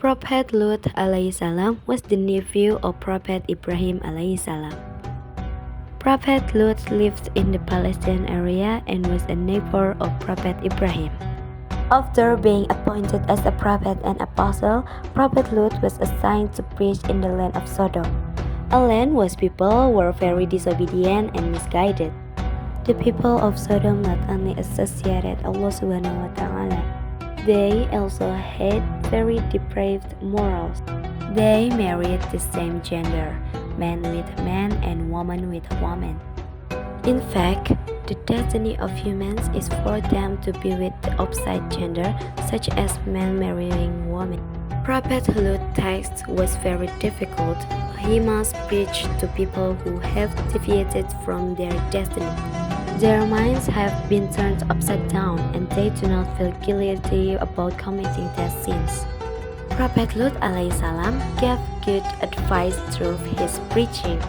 Prophet Luth AS was the nephew of Prophet Ibrahim AS. Prophet Luth lived in the Palestine area and was a neighbor of Prophet Ibrahim. After being appointed as a prophet and apostle, Prophet Luth was assigned to preach in the land of Sodom, a land whose people were very disobedient and misguided. The people of Sodom not only associated Allah Subhanahu wa Ta'ala, they also had very depraved morals. They married the same gender, man with man and woman with woman. In fact, the destiny of humans is for them to be with the opposite gender, such as men marrying women. Prophet Luth's text was very difficult. He must preach to people who have deviated from their destiny. Their minds have been turned upside down and they do not feel guilty about committing their sins. Prophet Luth AS gave good advice through his preaching.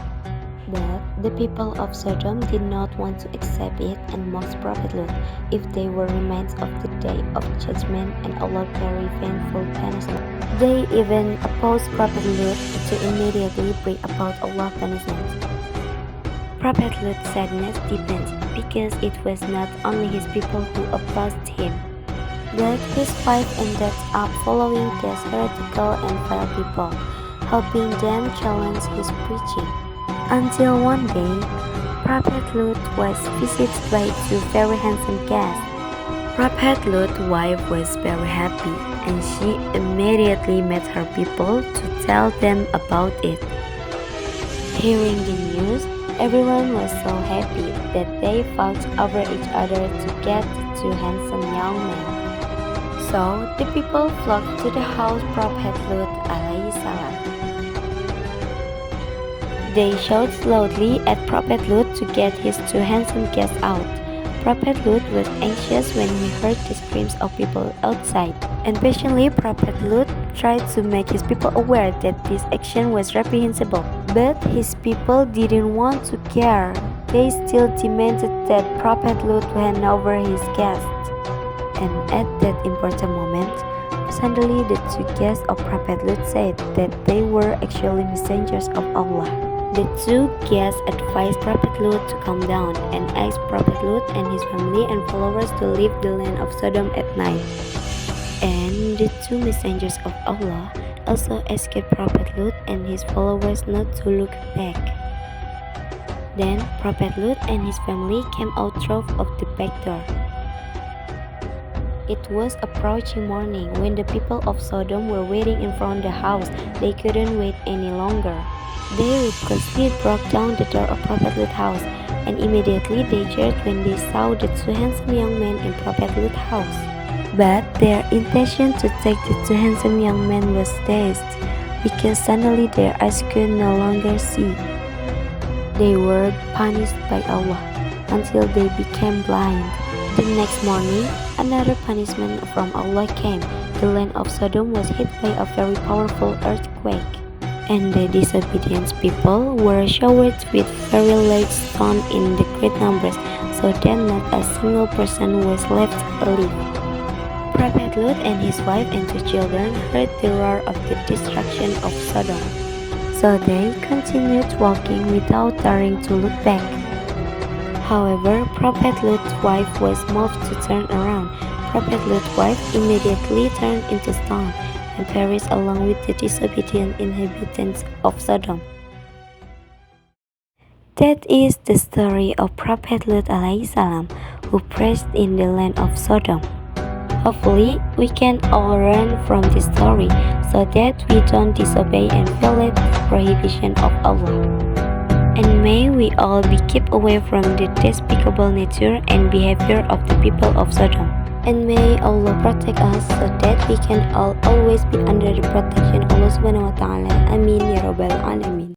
But the people of Sodom did not want to accept it and mocked Prophet Luth if they were remains of the day of judgment and Allah very vengeful punishment. They even opposed Prophet Luth to immediately bring about Allah's punishment. Prophet Luth's sadness deepened because it was not only his people who opposed him, but his wife ended up following these heretical and vile people, helping them challenge his preaching. Until one day, Prophet Luth was visited by two very handsome guests. Prophet Luth's wife was very happy and she immediately met her people to tell them about it. Hearing the news, everyone was so happy that they fought over each other to get the two handsome young men. So the people flocked to the house Prophet Luth AS. They shouted loudly at Prophet Luth to get his two handsome guests out. Prophet Luth was anxious when he heard the screams of people outside, and patiently Prophet Luth tried to make his people aware that this action was reprehensible. But his people didn't want to care. They still demanded that Prophet Luth hand over his guests. And at that important moment, suddenly the two guests of Prophet Luth said that they were actually messengers of Allah. The two guests advised Prophet Luth to calm down and asked Prophet Luth and his family and followers to leave the land of Sodom at night. And the two messengers of Allah also asked Prophet Luth and his followers not to look back. Then Prophet Luth and his family came out through of the back door. It was approaching morning when the people of Sodom were waiting in front of the house. They couldn't wait any longer. They ruthlessly broke down the door of Prophet Luth's house, and immediately they cheered when they saw the two handsome young men in Prophet Luth's house. But their intention to take the two handsome young men was dashed, because suddenly their eyes could no longer see. They were punished by Allah until they became blind. The next morning, another punishment from Allah came. The land of Sodom was hit by a very powerful earthquake, and the disobedient people were showered with very large stones in the great numbers, so that not a single person was left alive. Prophet Luth and his wife and two children heard the roar of the destruction of Sodom, so they continued walking without daring to look back. However, Prophet Luth's wife was moved to turn around. Prophet Luth's wife immediately turned into stone and perished along with the disobedient inhabitants of Sodom. That is the story of Prophet Luth AS, who preached in the land of Sodom. Hopefully, we can all learn from this story so that we don't disobey and violate the prohibition of Allah. And may we all be kept away from the despicable nature and behavior of the people of Sodom. And may Allah protect us so that we can all always be under the protection of Allah Subhanahu wa Ta'ala. Amin ya Rabbal Alamin.